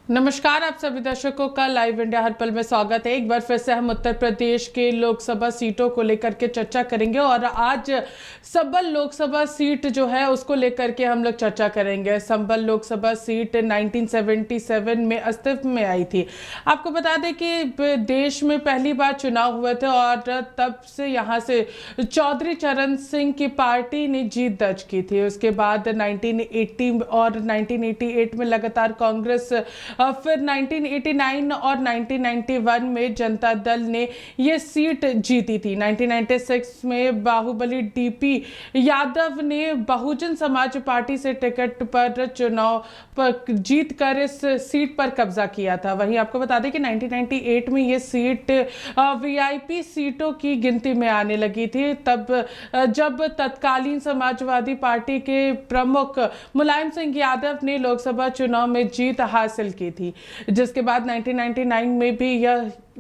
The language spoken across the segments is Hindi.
नमस्कार, आप सभी दर्शकों का लाइव इंडिया हर पल में स्वागत है। एक बार फिर से हम उत्तर प्रदेश के लोकसभा सीटों को लेकर के चर्चा करेंगे और आज संभल लोकसभा सीट जो है उसको लेकर के हम लोग चर्चा करेंगे। संभल लोकसभा सीट 1977 में अस्तित्व में आई थी। आपको बता दें कि देश में पहली बार चुनाव हुए थे और तब से यहाँ से चौधरी चरण सिंह की पार्टी ने जीत दर्ज की थी। उसके बाद 1980 और 1988 में लगातार कांग्रेस, फिर 1989 और 1991 में जनता दल ने ये सीट जीती थी। 1996 में बाहुबली डीपी यादव ने बहुजन समाज पार्टी से टिकट पर चुनाव पर जीत कर इस सीट पर कब्जा किया था। वहीं आपको बता दें कि 1998 में ये सीट वीआईपी सीटों की गिनती में आने लगी थी, तब जब तत्कालीन समाजवादी पार्टी के प्रमुख मुलायम सिंह यादव ने लोकसभा चुनाव में जीत हासिल की थी। जिसके बाद 1999 में भी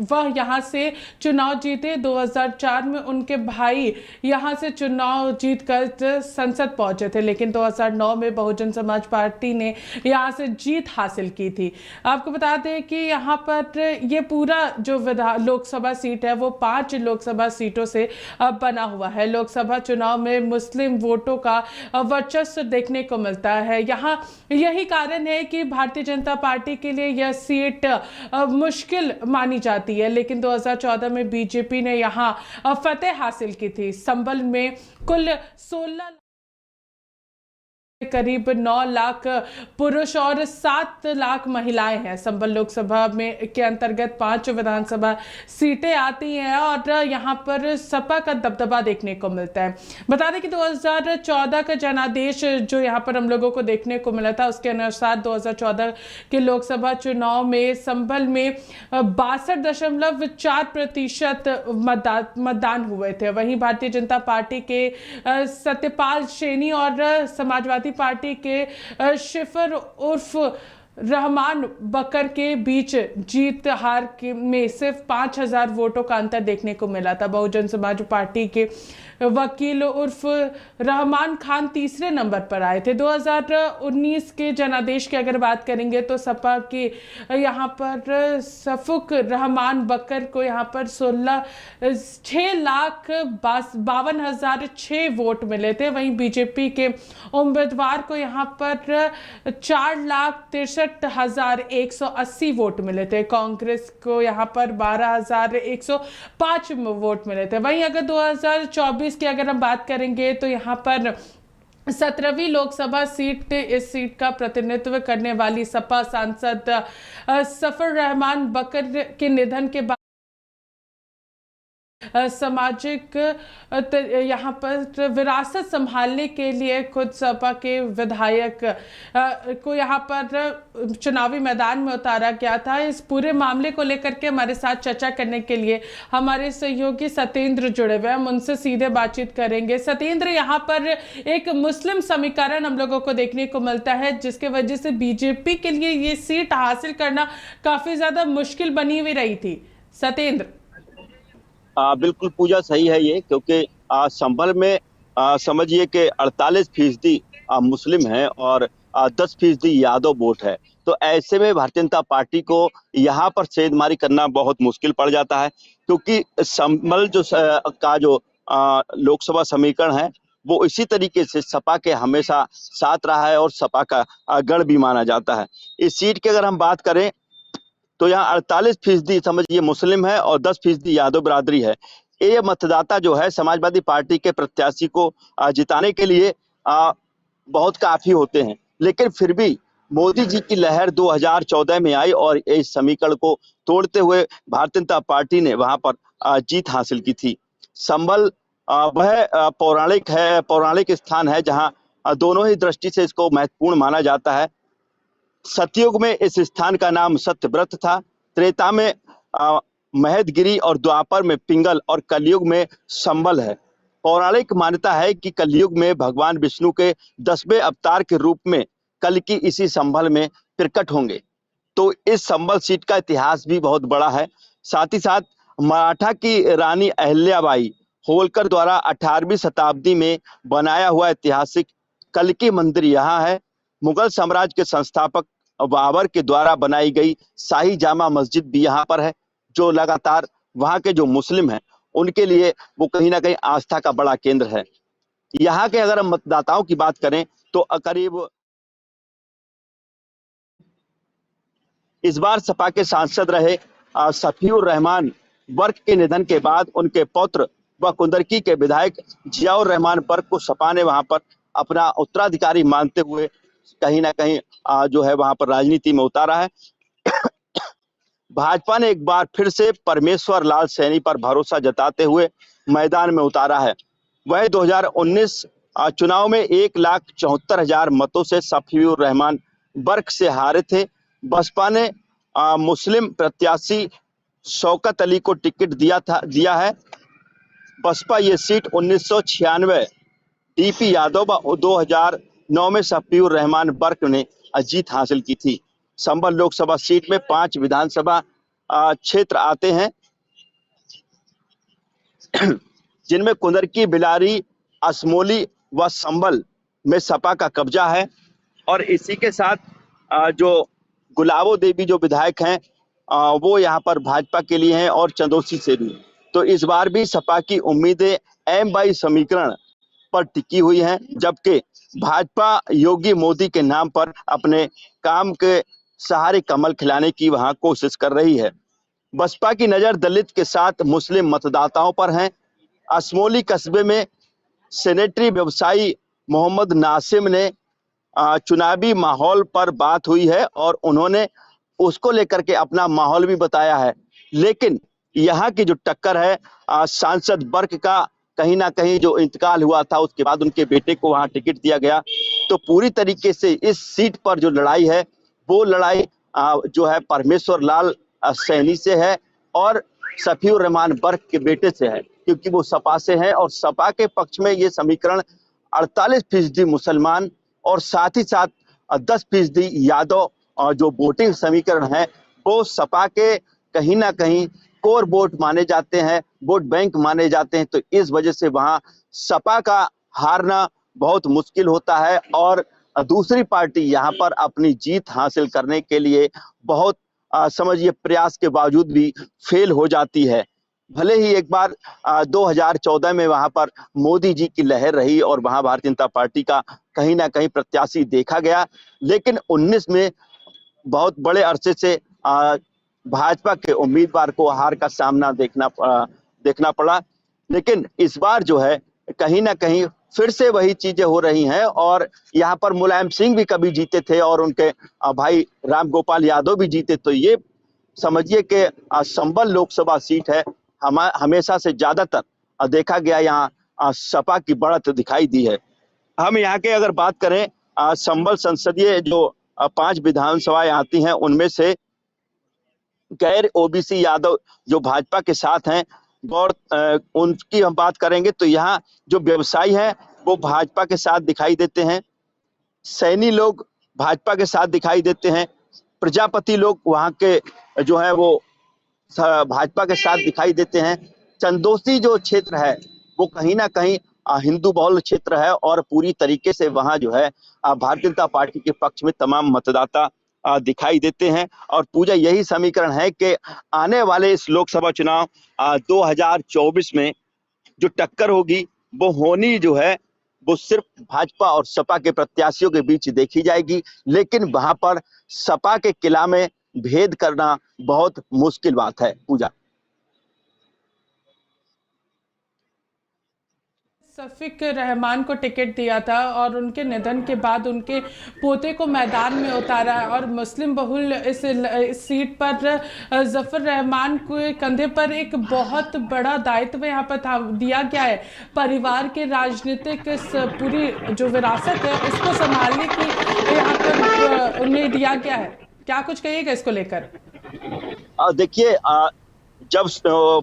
वह यहाँ से चुनाव जीते। 2004 में उनके भाई यहाँ से चुनाव जीतकर संसद पहुंचे थे, लेकिन 2009 में बहुजन समाज पार्टी ने यहाँ से जीत हासिल की थी। आपको बता दें कि यहाँ पर ये पूरा जो लोकसभा सीट है वो 5 लोकसभा सीटों से बना हुआ है। लोकसभा चुनाव में मुस्लिम वोटों का वर्चस्व देखने को मिलता है। यहाँ यही कारण है कि भारतीय जनता पार्टी के लिए यह सीट मुश्किल मानी जाती है, लेकिन 2014 में बीजेपी ने यहां फतेह हासिल की थी। संभल में कुल 16 करीब 9 लाख पुरुष और 7 लाख महिलाएं हैं। संभल लोकसभा में के अंतर्गत 5 विधानसभा सीटें आती हैं और यहां पर सपा का दबदबा देखने को मिलता है। बता दें कि 2014 का जनादेश जो यहां पर हम लोगों को देखने को मिला था, उसके अनुसार 2014 के लोकसभा चुनाव में संभल में 62.4% मतदान हुए थे। वहीं भारतीय जनता पार्टी के सत्यपाल सैनी और समाजवादी पार्टी के शिफर उर्फ रहमान बकर के बीच जीत हार में सिर्फ 5000 वोटों का अंतर देखने को मिला था। बहुजन समाज पार्टी के वकील उर्फ रहमान खान तीसरे नंबर पर आए थे। 2019 के जनादेश की अगर बात करेंगे तो सपा के यहाँ पर सफुक रहमान बकर को यहाँ पर 6,52,006 वोट मिले थे। वहीं बीजेपी के उम्मीदवार को यहाँ पर 4,63,180 वोट मिले थे। कांग्रेस को यहाँ पर 12,105 वोट मिले थे। वहीं अगर 2024 की अगर हम बात करेंगे तो यहाँ पर 17वीं लोकसभा सीट, इस सीट का प्रतिनिधित्व करने वाली सपा सांसद सफर रहमान बकर के निधन के बाद सामाजिक यहाँ पर विरासत संभालने के लिए खुद सपा के विधायक को यहाँ पर चुनावी मैदान में उतारा गया था। इस पूरे मामले को लेकर के हमारे साथ चर्चा करने के लिए हमारे सहयोगी सत्येंद्र जुड़े हुए हैं। हम उनसे सीधे बातचीत करेंगे। सत्येंद्र, यहाँ पर एक मुस्लिम समीकरण हम लोगों को देखने को मिलता है, जिसके वजह से बीजेपी के लिए ये सीट हासिल करना काफी ज्यादा मुश्किल बनी हुई रही थी। सत्येंद्र। बिल्कुल पूजा, सही है ये, क्योंकि संभल में समझिए कि 48% मुस्लिम है और 10% यादव वोट है। तो ऐसे में भारतीय जनता पार्टी को यहाँ पर सेंधमारी करना बहुत मुश्किल पड़ जाता है, क्योंकि संभल का जो लोकसभा समीकरण है वो इसी तरीके से सपा के हमेशा साथ रहा है और सपा का गढ़ भी माना जाता है। इस सीट की अगर हम बात करें तो यहाँ 48% समझिए मुस्लिम है और 10% यादव बिरादरी है। ये मतदाता जो है समाजवादी पार्टी के प्रत्याशी को जिताने के लिए बहुत काफी होते हैं, लेकिन फिर भी मोदी जी की लहर 2014 में आई और इस समीकरण को तोड़ते हुए भारतीय जनता पार्टी ने वहां पर जीत हासिल की थी। संभल वह पौराणिक स्थान है जहां दोनों ही दृष्टि से इसको महत्वपूर्ण माना जाता है। सतयुग में इस स्थान का नाम सत्यव्रत था, त्रेता में महदगिरी और द्वापर में पिंगल और कलयुग में संबल है। पौराणिक मान्यता है कि कलयुग में भगवान विष्णु के 10वें अवतार के रूप में कल्कि इसी संभल में प्रकट होंगे। तो इस संभल सीट का इतिहास भी बहुत बड़ा है। साथ ही साथ मराठा की रानी अहिल्याबाई होलकर द्वारा 18वीं शताब्दी में बनाया हुआ ऐतिहासिक कल्कि मंदिर यहाँ है। मुगल साम्राज्य के संस्थापक बाबर के द्वारा बनाई गई शाही जामा मस्जिद भी यहाँ पर है, जो लगातार वहाँ के जो मुस्लिम हैं उनके लिए वो कहीं ना कहीं आस्था का बड़ा केंद्र है। यहाँ के अगर हम मतदाताओं की बात करें तो करीब इस बार सपा के सांसद रहे सफीउर रहमान वर्क के निधन के बाद उनके पौत्र व कुंदरकी के विधायक जियाउर रहमान वर्क को सपा ने वहां पर अपना उत्तराधिकारी मानते हुए कहीं ना कहीं जो है वहां पर राजनीति में उतारा है। भाजपा ने एक बार फिर से परमेश्वर लाल सैनी पर भरोसा जताते हुए मैदान में उतारा है। वह 2019 चुनाव में 1,74,000 मतों से सफीउर रहमान वर्क से हारे थे। बसपा ने मुस्लिम प्रत्याशी शौकत अली को टिकट दिया है। बसपा ये सीट 1996 डीपी यादव व 2009 में सफीउर रहमान वर्क ने जीत हासिल की थी। संभल लोकसभा सीट में 5 विधानसभा क्षेत्र आते हैं, जिनमें कुंदरकी, बिलारी, असमोली व संभल में सपा का कब्जा है। और इसी के साथ जो गुलाबो देवी जो विधायक हैं वो यहाँ पर भाजपा के लिए हैं और चंदौसी से भी। तो इस बार भी सपा की उम्मीदें M22 समीकरण पर टिकी हुई हैं, जबकि भाजपा योगी मोदी के नाम पर अपने काम के सहारे कमल खिलाने की वहां कोशिश कर रही है। बसपा की नजर दलित के साथ मुस्लिम मतदाताओं पर है। असमोली कस्बे में सेनेटरी व्यवसायी मोहम्मद नासिम ने चुनावी माहौल पर बात हुई है और उन्होंने उसको लेकर के अपना माहौल भी बताया है। लेकिन यहाँ की जो टक्कर है सांसद वर्ग का, कहीं ना कहीं जो इंतकाल हुआ था उसके बाद उनके बेटे को वहां टिकट दिया गया, तो पूरी तरीके से इस सीट पर जो लड़ाई है वो लड़ाई जो है परमेश्वर लाल सैनी से है और सफीउर रहमान वर्क के बेटे से है, क्योंकि वो सपा से है। और सपा के पक्ष में ये समीकरण 48% मुसलमान और साथ ही साथ 10% यादव जो वोटिंग समीकरण है वो सपा के कहीं ना कहीं कोर वोट माने जाते हैं, वोट बैंक माने जाते हैं। तो इस वजह से वहां सपा का हारना बहुत मुश्किल होता है और दूसरी पार्टी यहाँ पर अपनी जीत हासिल करने के लिए बहुत समझिए प्रयास के बावजूद भी फेल हो जाती है। भले ही एक बार 2014 में वहां पर मोदी जी की लहर रही और वहां भारतीय जनता पार्टी का कहीं ना कहीं प्रत्याशी देखा गया, लेकिन 19 में बहुत बड़े अरसे से भाजपा के उम्मीदवार को हार का सामना देखना पड़ा। लेकिन इस बार जो है कहीं ना कहीं फिर से वही चीजें हो रही हैं और यहाँ पर मुलायम सिंह भी कभी जीते थे और उनके भाई राम गोपाल यादव भी जीते। तो ये समझिए कि संभल लोकसभा सीट है, हमेशा से ज्यादातर देखा गया यहाँ सपा की बढ़त दिखाई दी है। हम यहाँ के अगर बात करें संभल संसदीय जो 5 विधानसभाएं आती हैं उनमें से गैर ओबीसी यादव जो भाजपा के साथ हैं और उनकी हम बात करेंगे तो यहाँ जो व्यवसायी हैं वो भाजपा के साथ दिखाई देते हैं, सैनी लोग भाजपा के साथ दिखाई देते हैं, प्रजापति लोग वहाँ के जो है वो भाजपा के साथ दिखाई देते हैं। चंदौसी जो क्षेत्र है वो कहीं ना कहीं हिंदू बहुल क्षेत्र है और पूरी तरीके से वहां जो है भारतीय जनता पार्टी के पक्ष में तमाम मतदाता दिखाई देते हैं। और पूजा यही समीकरण है कि आने वाले इस लोकसभा चुनाव 2024 में जो टक्कर होगी वो होनी जो है वो सिर्फ भाजपा और सपा के प्रत्याशियों के बीच देखी जाएगी, लेकिन वहां पर सपा के किला में भेद करना बहुत मुश्किल बात है। पूजा सफीक रहमान को टिकट दिया था और उनके निधन के बाद उनके पोते को मैदान में उतारा है और मुस्लिम बहुल इस सीट पर जफर रहमान के कंधे पर एक बहुत बड़ा दायित्व यहाँ पर था दिया गया है। परिवार के राजनीतिक पूरी जो विरासत है उसको संभालने की यहाँ पर उन्हें दिया गया है। क्या कुछ कहिएगा इसको लेकर? देखिए जब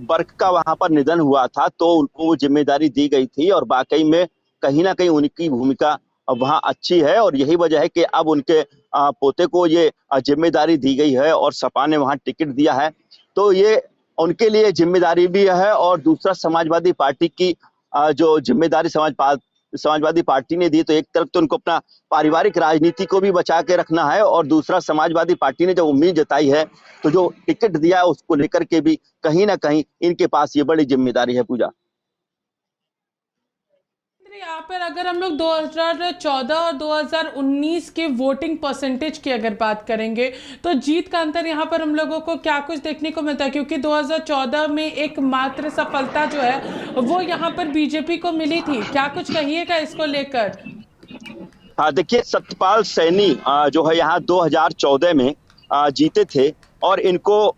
वर्क का वहां पर निधन हुआ था तो उनको वो जिम्मेदारी दी गई थी और वाकई में कहीं ना कहीं उनकी भूमिका वहां अच्छी है और यही वजह है कि अब उनके पोते को ये जिम्मेदारी दी गई है और सपा ने वहां टिकट दिया है। तो ये उनके लिए जिम्मेदारी भी है और दूसरा समाजवादी पार्टी की जो जिम्मेदारी समाजवादी पार्टी ने दी, तो एक तरफ तो उनको अपना पारिवारिक राजनीति को भी बचा के रखना है, और दूसरा समाजवादी पार्टी ने जो उम्मीद जताई है, तो जो टिकट दिया है उसको लेकर के भी कहीं ना कहीं इनके पास ये बड़ी जिम्मेदारी है पूजा। यहाँ पर अगर हम लोग 2014 और 2019 के वोटिंग परसेंटेज की अगर बात करेंगे तो जीत का अंतर यहाँ पर हम लोगों को क्या कुछ देखने को मिलता है, क्योंकि 2014 में एक मात्र सफलता जो है वो यहाँ पर बीजेपी को मिली थी। क्या कुछ कहिएगा इसको लेकर? हाँ देखिए, सत्यपाल सैनी जो है यहाँ 2014 में जीते थे, और इनको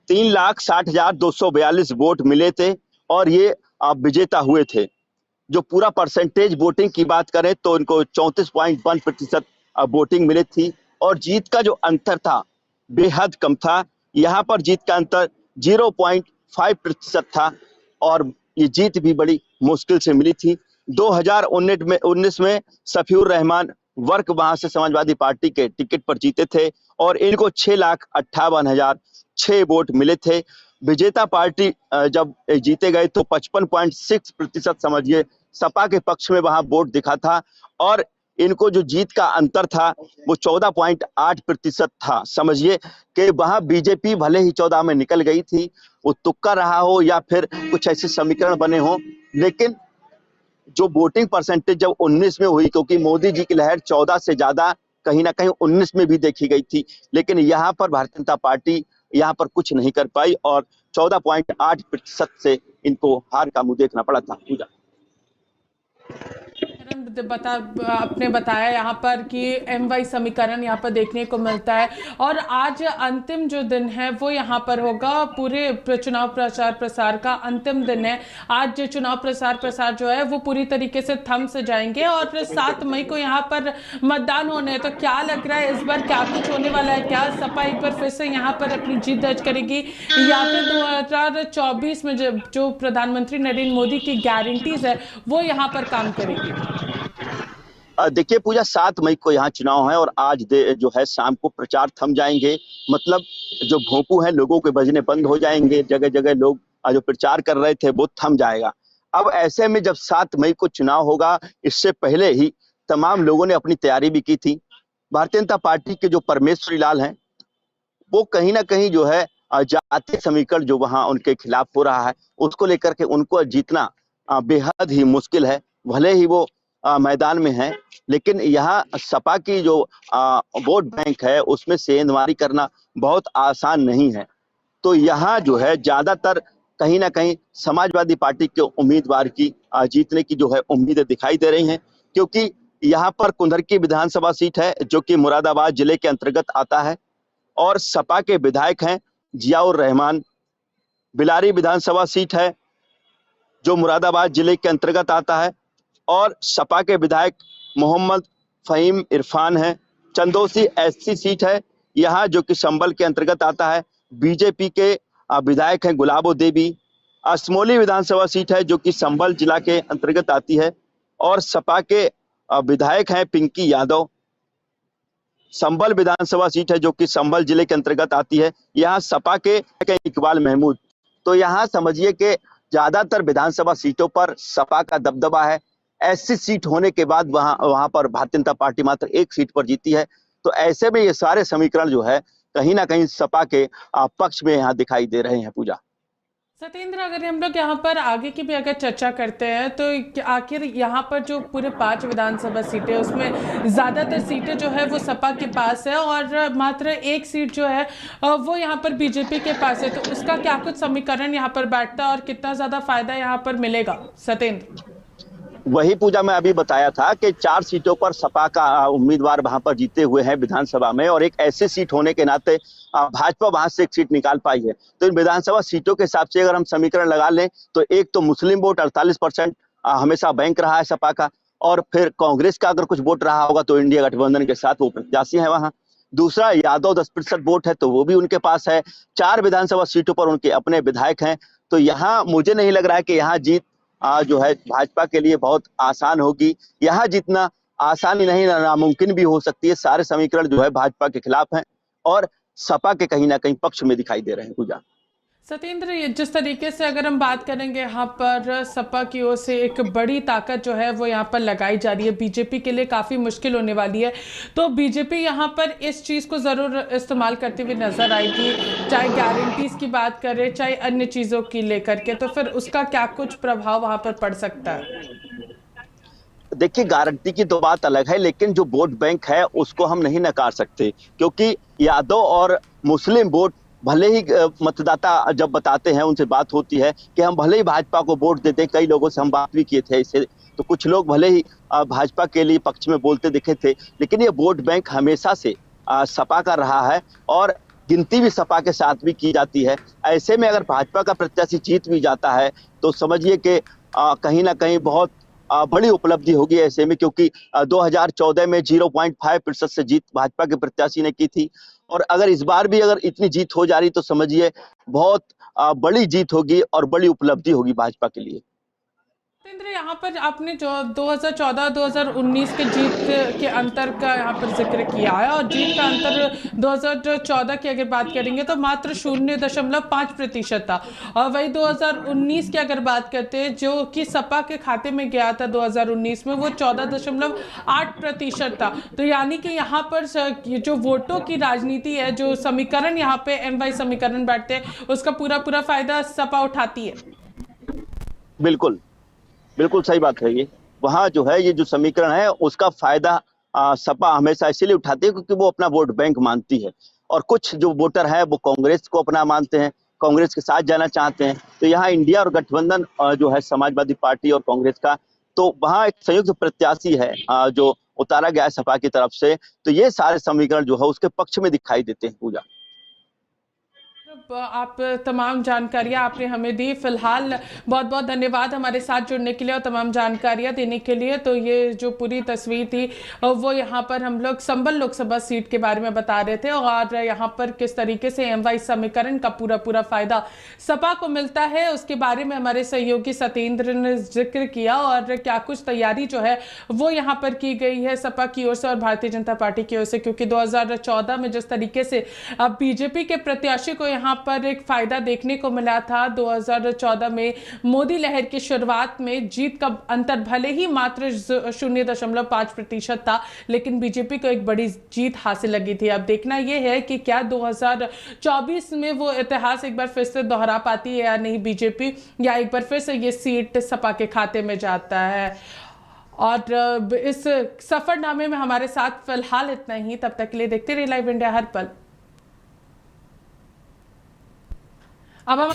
3,60,242 वोट मिले थे, और ये विजेता हुए थे। जो पूरा परसेंटेज वोटिंग की बात करें तो इनको 34.1% वोटिंग मिली थी, और जीत का जो अंतर था बेहद कम था। यहाँ पर जीत का अंतर 0.5% था, और ये जीत भी बड़ी मुश्किल से मिली थी। 2019 में सफीउर रहमान वर्क वहां से समाजवादी पार्टी के टिकट पर जीते थे, और इनको 6,58,006 वोट मिले थे। विजेता पार्टी जब जीते गए तो 55.6% समझिए सपा के पक्ष में वहां वोट दिखा था, और इनको जो जीत का अंतर था वो 14.8% था। समझिए कि वहां बीजेपी भले ही 14 में निकल गई थी, वो तुक्का रहा हो या फिर कुछ ऐसे समीकरण बने हो, लेकिन जो वोटिंग परसेंटेज जब 19 में हुई, क्योंकि मोदी जी की लहर 14 से ज्यादा कहीं ना कहीं 19 में भी देखी गई थी, लेकिन यहाँ पर भारतीय जनता पार्टी यहाँ पर कुछ नहीं कर पाई, और 14.8% से इनको हार का मुंह देखना पड़ा था पूजा। आपने बताया यहाँ पर कि MY समीकरण यहाँ पर देखने को मिलता है, और आज अंतिम जो दिन है वो यहाँ पर होगा, पूरे चुनाव प्रचार प्रसार का अंतिम दिन है। आज चुनाव प्रसार जो है वो पूरी तरीके से थम से जाएंगे, और 7 मई को यहाँ पर मतदान होने हैं। तो क्या लग रहा है इस बार क्या कुछ होने वाला है? क्या सपा एक बार फिर से यहाँ पर अपनी जीत दर्ज करेगी, या फिर 2024 में जो प्रधानमंत्री नरेंद्र मोदी की गारंटीज है वो यहाँ पर काम करेगी? देखिए पूजा, 7 मई को यहाँ चुनाव है, और आज जो है शाम को प्रचार थम जाएंगे। मतलब जो भोंपू है लोगों के बजने बंद हो जाएंगे, जगह जगह लोग जो प्रचार कर रहे थे वो थम जाएगा। अब ऐसे में जब 7 मई को चुनाव होगा, इससे पहले ही तमाम लोगों ने अपनी तैयारी भी की थी। भारतीय जनता पार्टी के जो परमेश्वरी लाल हैं, वो कहीं ना कहीं जो है जातीय समीकरण जो वहां उनके खिलाफ हो रहा है, उसको लेकर के उनको जीतना बेहद ही मुश्किल है। भले ही वो मैदान में है, लेकिन यहाँ सपा की जो वोट बैंक है उसमें सेंधमारी करना बहुत आसान नहीं है। तो यहाँ जो है ज्यादातर कहीं ना कहीं समाजवादी पार्टी के उम्मीदवार की जीतने की जो है उम्मीदें दिखाई दे रही हैं, क्योंकि यहाँ पर कुंदरकी विधानसभा सीट है जो कि मुरादाबाद जिले के अंतर्गत आता है, और सपा के विधायक हैं जियाउर रहमान। बिलारी विधानसभा सीट है जो मुरादाबाद जिले के अंतर्गत आता है, और सपा के विधायक मोहम्मद फहीम इरफान है। चंदौसी SC सीट है यहाँ जो कि संभल के अंतर्गत आता है। बीजेपी के विधायक हैं गुलाबो देवी। असमोली विधानसभा सीट है जो कि संभल जिला के अंतर्गत आती है, और सपा के विधायक हैं पिंकी यादव। संभल विधानसभा सीट है जो कि संभल जिले के अंतर्गत आती है, यहाँ सपा के इकबाल महमूद। तो यहाँ समझिए कि ज्यादातर विधानसभा सीटों पर सपा का दबदबा है। SC सीट होने के बाद वहां पर भारतीय जनता पार्टी मात्र एक सीट पर जीती है। तो ऐसे में ये सारे समीकरण जो है कहीं ना कहीं सपा के पक्ष में यहाँ दिखाई दे रहे हैं पूजा। सत्येंद्र, अगर हम लोग यहाँ पर आगे की भी अगर चर्चा करते हैं तो आखिर यहाँ पर जो पूरे 5 विधानसभा सीटें उसमें ज़्यादातर सीटें जो है वो सपा के पास है, और मात्र एक सीट जो है वो यहाँ पर बीजेपी के पास है। तो उसका क्या कुछ समीकरण यहाँ पर बैठता है, और कितना ज़्यादा फायदा यहाँ पर मिलेगा सत्येंद्र? वही पूजा मैं अभी बताया था कि 4 सीटों पर सपा का उम्मीदवार वहां पर जीते हुए हैं विधानसभा में, और एक ऐसी सीट होने के नाते भाजपा वहां से एक सीट निकाल पाई है। तो इन विधानसभा सीटों के हिसाब से अगर हम समीकरण लगा लें तो एक तो मुस्लिम वोट 48% हमेशा बैंक रहा है सपा का, और फिर कांग्रेस का अगर कुछ वोट रहा होगा तो इंडिया गठबंधन के साथ वो प्रत्याशी है वहां। दूसरा, यादव 10% वोट है तो वो भी उनके पास है। 4 विधानसभा सीटों पर उनके अपने विधायक हैं। तो यहाँ मुझे नहीं लग रहा है कि यहाँ जीत जो है भाजपा के लिए बहुत आसान होगी। यहाँ जितना आसानी नहीं नामुमकिन भी हो सकती है। सारे समीकरण जो है भाजपा के खिलाफ हैं, और सपा के कहीं ना कहीं पक्ष में दिखाई दे रहे हैं पूजा। सत्येंद्र, जिस तरीके से अगर हम बात करेंगे यहाँ पर सपा की ओर से एक बड़ी ताकत जो है वो यहाँ पर लगाई जा रही है, बीजेपी के लिए काफ़ी मुश्किल होने वाली है। तो बीजेपी यहाँ पर इस चीज़ को ज़रूर इस्तेमाल करती हुई नजर आएगी, चाहे गारंटीज की बात करें चाहे अन्य चीज़ों की लेकर के। तो फिर उसका क्या कुछ प्रभाव वहाँ पर पड़ सकता है? देखिए, गारंटी की तो बात अलग है, लेकिन जो वोट बैंक है उसको हम नहीं नकार सकते, क्योंकि यादव और मुस्लिम वोट भले ही मतदाता जब बताते हैं, उनसे बात होती है कि हम भले ही भाजपा को वोट देते, कई लोगों से हम बात भी किए थे इससे, तो कुछ लोग भले ही भाजपा के लिए पक्ष में बोलते दिखे थे, लेकिन ये वोट बैंक हमेशा से सपा का रहा है और गिनती भी सपा के साथ भी की जाती है। ऐसे में अगर भाजपा का प्रत्याशी जीत भी जाता है तो समझिए कि कहीं ना कहीं बहुत बड़ी उपलब्धि होगी ऐसे में, क्योंकि 2014 में 0.5% से जीत भाजपा के प्रत्याशी ने की थी, और अगर इस बार भी अगर इतनी जीत हो जा रही तो समझिए बहुत बड़ी जीत होगी और बड़ी उपलब्धि होगी भाजपा के लिए। सत्येंद्र, यहाँ पर आपने जो 2014-2019 के जीत के अंतर का यहाँ पर जिक्र किया है, और जीत का अंतर 2014 की अगर बात करेंगे तो मात्र 0.5% था, और वही 2019 की अगर बात करते हैं जो कि सपा के खाते में गया था 2019 में, वो 14.8% था। तो यानी कि यहाँ पर जो वोटों की राजनीति है, जो समीकरण यहाँ पे MY समीकरण बैठते हैं, उसका पूरा पूरा फायदा सपा उठाती है। बिल्कुल, बिल्कुल सही बात है ये। वहाँ जो है ये जो समीकरण है उसका फायदा सपा हमेशा इसीलिए उठाती है क्योंकि वो अपना वोट बैंक मानती है, और कुछ जो वोटर है वो कांग्रेस को अपना मानते हैं, कांग्रेस के साथ जाना चाहते हैं। तो यहाँ इंडिया और गठबंधन जो है समाजवादी पार्टी और कांग्रेस का, तो वहाँ एक संयुक्त प्रत्याशी है जो उतारा गया है सपा की तरफ से, तो ये सारे समीकरण जो है उसके पक्ष में दिखाई देते हैं। पूजा, आप तमाम जानकारियां आपने हमें दी, फिलहाल बहुत बहुत धन्यवाद हमारे साथ जुड़ने के लिए और तमाम जानकारियां देने के लिए। तो ये जो पूरी तस्वीर थी वो यहाँ पर हम लोग संभल लोकसभा सीट के बारे में बता रहे थे, और यहाँ पर किस तरीके से MY समीकरण का पूरा पूरा फायदा सपा को मिलता है उसके बारे में हमारे सहयोगी सत्येंद्र ने जिक्र किया, और क्या कुछ तैयारी जो है वो यहाँ पर की गई है सपा की ओर से और भारतीय जनता पार्टी की ओर से, क्योंकि 2014 में जिस तरीके से अब बीजेपी के प्रत्याशी को यहाँ पर एक फायदा देखने को मिला था, 2014 में मोदी लहर की शुरुआत में जीत का अंतर भले ही मात्र 0.5% था, लेकिन बीजेपी को एक बड़ी जीत हासिल लगी थी। अब देखना यह है कि क्या 2024 में वो इतिहास एक बार फिर से दोहरा पाती है या नहीं बीजेपी, या एक बार फिर से ये सीट सपा के खाते में जाता है। और इस सफरनामे में हमारे साथ फिलहाल इतना ही। तब तक के लिए देखते रहिए लाइव इंडिया हर पल। अब हम